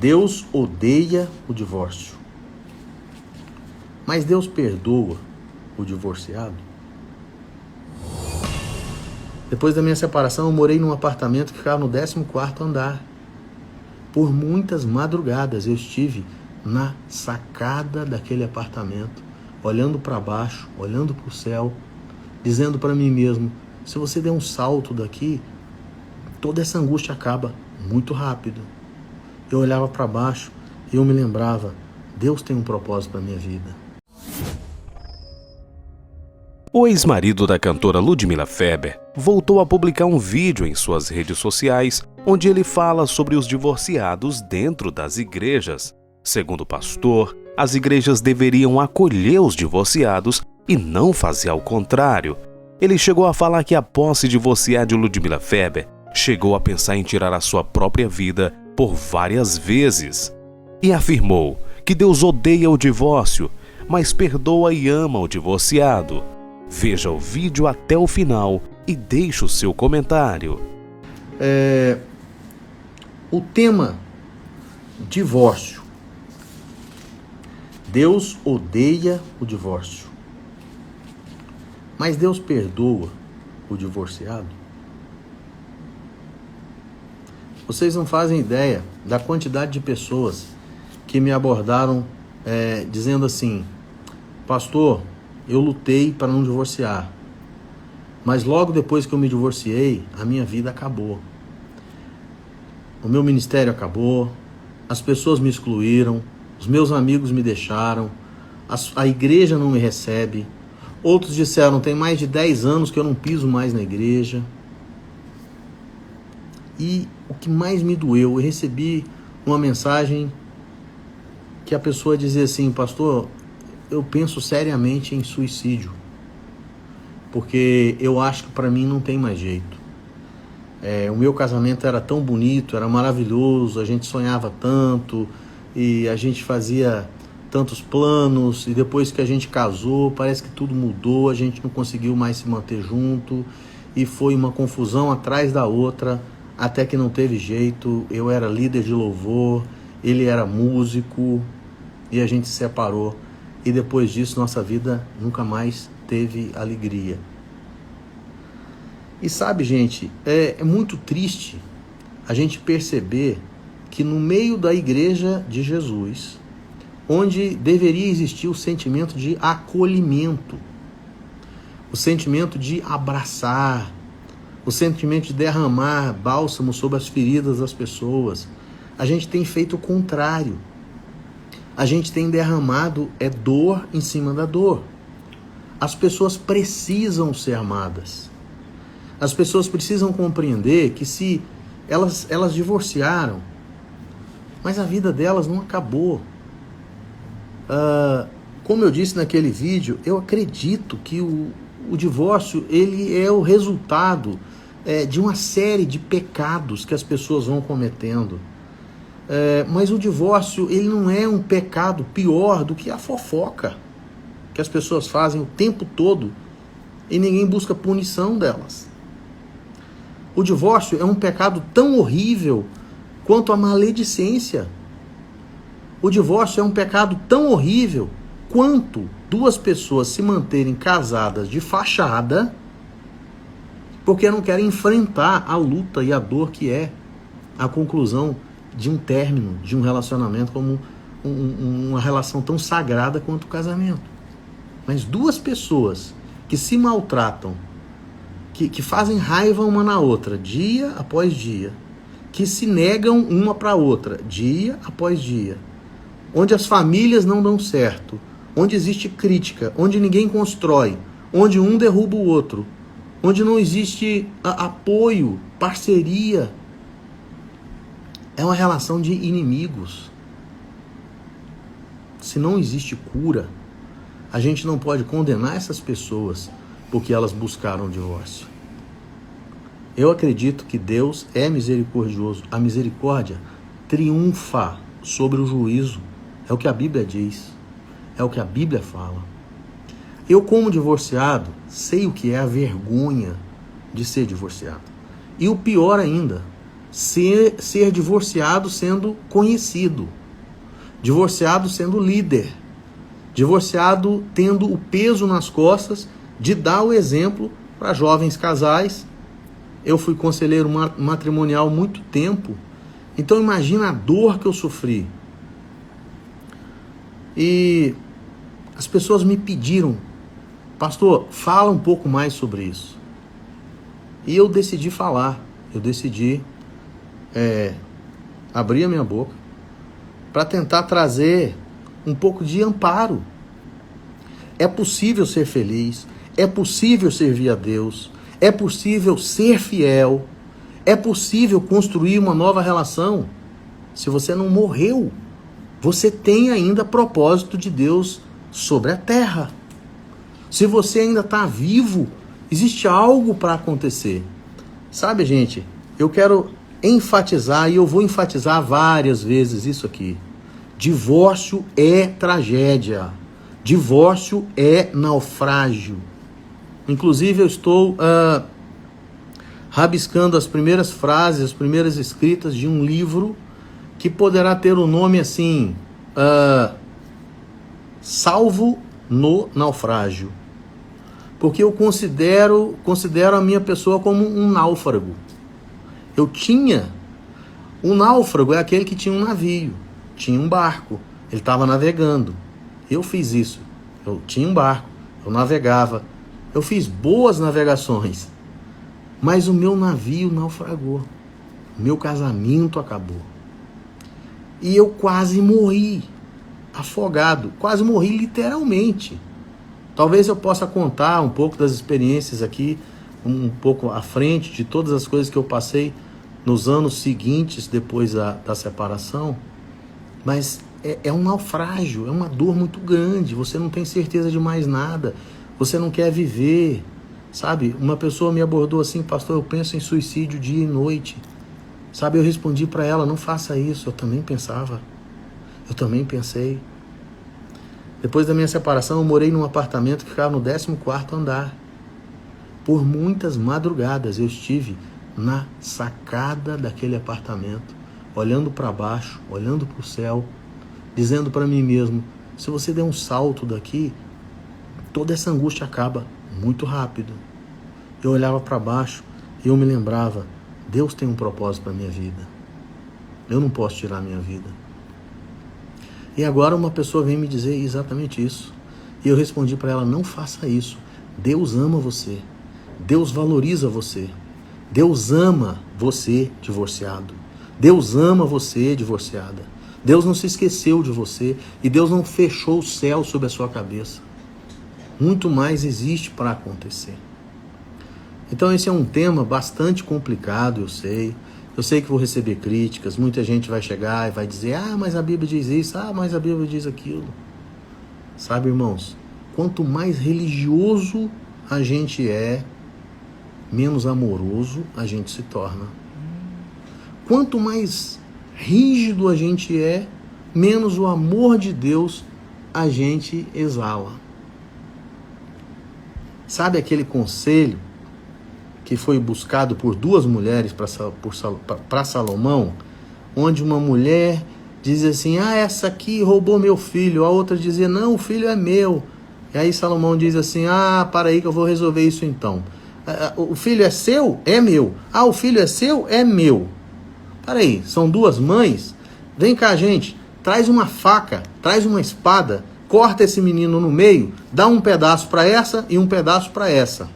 Deus odeia o divórcio, mas Deus perdoa o divorciado? Depois da minha separação, eu morei num apartamento que ficava no 14º andar. Por muitas madrugadas eu estive na sacada daquele apartamento, olhando para baixo, olhando para o céu, dizendo para mim mesmo, se você der um salto daqui, toda essa angústia acaba muito rápido. Eu olhava para baixo e eu me lembrava, Deus tem um propósito para minha vida. O ex-marido da cantora Ludmilla Feber voltou a publicar um vídeo em suas redes sociais onde ele fala sobre os divorciados dentro das igrejas. Segundo o pastor, as igrejas deveriam acolher os divorciados e não fazer ao contrário. Ele chegou a falar que após se divorciar de Ludmilla Feber, chegou a pensar em tirar a sua própria vida por várias vezes. E afirmou que Deus odeia o divórcio, mas perdoa e ama o divorciado. Veja o vídeo até o final e deixe o seu comentário. O tema divórcio. Deus odeia o divórcio, mas Deus perdoa o divorciado? Vocês não fazem ideia da quantidade de pessoas que me abordaram dizendo assim, pastor, eu lutei para não divorciar, mas logo depois que eu me divorciei, a minha vida acabou. O meu ministério acabou, as pessoas me excluíram, os meus amigos me deixaram, a igreja não me recebe. Outros disseram, tem mais de 10 anos que eu não piso mais na igreja. E o que mais me doeu, eu recebi uma mensagem que a pessoa dizia assim, pastor, eu penso seriamente em suicídio, porque eu acho que para mim não tem mais jeito. O meu casamento era tão bonito, era maravilhoso, a gente sonhava tanto, e a gente fazia tantos planos, e depois que a gente casou, parece que tudo mudou, a gente não conseguiu mais se manter junto, e foi uma confusão atrás da outra, até que não teve jeito. Eu era líder de louvor, ele era músico, e a gente se separou. E depois disso, nossa vida nunca mais teve alegria. E sabe, gente, é muito triste a gente perceber que no meio da igreja de Jesus, onde deveria existir o sentimento de acolhimento, o sentimento de abraçar, o sentimento de derramar bálsamo sobre as feridas das pessoas, a gente tem feito o contrário. A gente tem derramado dor em cima da dor. As pessoas precisam ser amadas. As pessoas precisam compreender que se elas divorciaram, mas a vida delas não acabou. Como eu disse naquele vídeo, eu acredito que o divórcio ele é o resultado de uma série de pecados que as pessoas vão cometendo. Mas o divórcio ele não é um pecado pior do que a fofoca que as pessoas fazem o tempo todo e ninguém busca punição delas. O divórcio é um pecado tão horrível quanto a maledicência. O divórcio é um pecado tão horrível quanto duas pessoas se manterem casadas de fachada porque não querem enfrentar a luta e a dor que é a conclusão de um término, de um relacionamento como uma relação tão sagrada quanto o casamento. Mas duas pessoas que se maltratam, que fazem raiva uma na outra, dia após dia, que se negam uma para a outra, dia após dia, onde as famílias não dão certo, onde existe crítica, onde ninguém constrói, onde um derruba o outro, onde não existe apoio, parceria, é uma relação de inimigos. Se não existe cura, a gente não pode condenar essas pessoas porque elas buscaram o divórcio. Eu acredito que Deus é misericordioso. A misericórdia triunfa sobre o juízo. É o que a Bíblia diz. É o que a Bíblia fala. Eu, como divorciado, sei o que é a vergonha de ser divorciado. E o pior ainda, ser divorciado sendo conhecido, divorciado sendo líder, divorciado tendo o peso nas costas de dar o exemplo para jovens casais. Eu fui conselheiro matrimonial muito tempo, então imagina a dor que eu sofri. E as pessoas me pediram, pastor, fala um pouco mais sobre isso. E eu decidi falar, eu decidi abrir a minha boca para tentar trazer um pouco de amparo. É possível ser feliz, é possível servir a Deus, é possível ser fiel, é possível construir uma nova relação. Se você não morreu, você tem ainda propósito de Deus sobre a terra. Se você ainda está vivo, existe algo para acontecer. Sabe, gente, eu quero enfatizar, e eu vou enfatizar várias vezes isso aqui. Divórcio é tragédia. Divórcio é naufrágio. Inclusive, eu estou rabiscando as primeiras frases, as primeiras escritas de um livro que poderá ter o nome assim, Salvo no Naufrágio. Porque eu considero a minha pessoa como um náufrago. Um náufrago é aquele que tinha um navio, tinha um barco, ele estava navegando. Eu fiz isso, eu tinha um barco, eu navegava, eu fiz boas navegações, mas o meu navio naufragou, o meu casamento acabou. E eu quase morri, afogado, quase morri literalmente. Talvez eu possa contar um pouco das experiências aqui, um pouco à frente de todas as coisas que eu passei nos anos seguintes, depois da separação, mas é um naufrágio, é uma dor muito grande, você não tem certeza de mais nada, você não quer viver, sabe? Uma pessoa me abordou assim, pastor, eu penso em suicídio dia e noite, sabe? Eu respondi para ela, não faça isso, eu também pensava, eu também pensei. Depois da minha separação, eu morei num apartamento que ficava no 14º andar. Por muitas madrugadas eu estive na sacada daquele apartamento, olhando para baixo, olhando para o céu, dizendo para mim mesmo, se você der um salto daqui, toda essa angústia acaba muito rápido. Eu olhava para baixo e eu me lembrava, Deus tem um propósito para a minha vida. Eu não posso tirar a minha vida. E agora uma pessoa vem me dizer exatamente isso. E eu respondi para ela, não faça isso. Deus ama você. Deus valoriza você. Deus ama você, divorciado. Deus ama você, divorciada. Deus não se esqueceu de você e Deus não fechou o céu sobre a sua cabeça. Muito mais existe para acontecer. Então esse é um tema bastante complicado, eu sei. Eu sei que vou receber críticas, muita gente vai chegar e vai dizer, mas a Bíblia diz isso, mas a Bíblia diz aquilo. Sabe, irmãos, quanto mais religioso a gente é, menos amoroso a gente se torna. Quanto mais rígido a gente é, menos o amor de Deus a gente exala. Sabe aquele conselho que foi buscado por duas mulheres para Salomão, onde uma mulher dizia assim, essa aqui roubou meu filho, a outra dizia, não, o filho é meu. E aí Salomão diz assim, para aí que eu vou resolver isso então. O filho é seu? É meu. O filho é seu? É meu. Para aí, são duas mães? Vem cá, gente, traz uma faca, traz uma espada, corta esse menino no meio, dá um pedaço para essa e um pedaço para essa.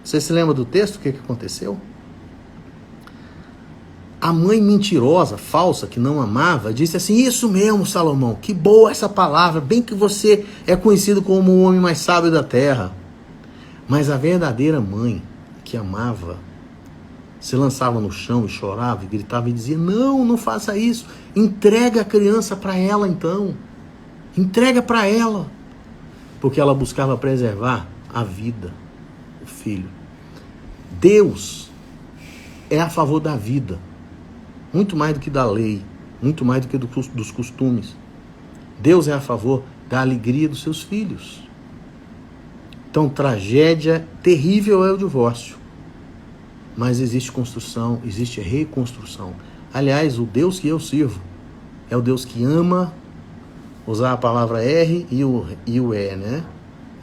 Você se lembra do texto? O que aconteceu? A mãe mentirosa, falsa, que não amava, disse assim, isso mesmo, Salomão, que boa essa palavra, bem que você é conhecido como o homem mais sábio da terra. Mas a verdadeira mãe, que amava, se lançava no chão e chorava e gritava e dizia, não faça isso, entrega a criança para ela então, entrega para ela, porque ela buscava preservar a vida, o filho. Deus é a favor da vida, muito mais do que da lei, muito mais do que dos costumes. Deus é a favor da alegria dos seus filhos. Então, tragédia terrível é o divórcio. mas existe construção, existe reconstrução. Aliás, o Deus que eu sirvo é o Deus que ama usar a palavra R e o E, né?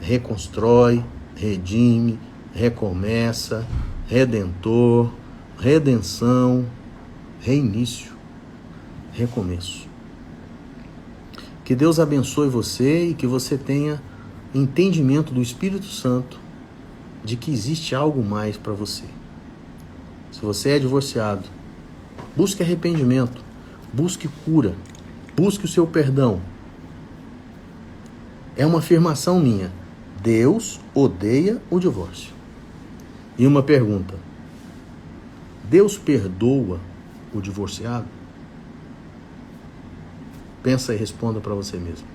Reconstrói, redime, recomeça, redentor, redenção, reinício, recomeço. Que Deus abençoe você e que você tenha entendimento do Espírito Santo de que existe algo mais para você. Se você é divorciado, busque arrependimento, busque cura, busque o seu perdão. É uma afirmação minha. Deus odeia o divórcio. E uma pergunta: Deus perdoa o divorciado? Pensa e responda para você mesmo.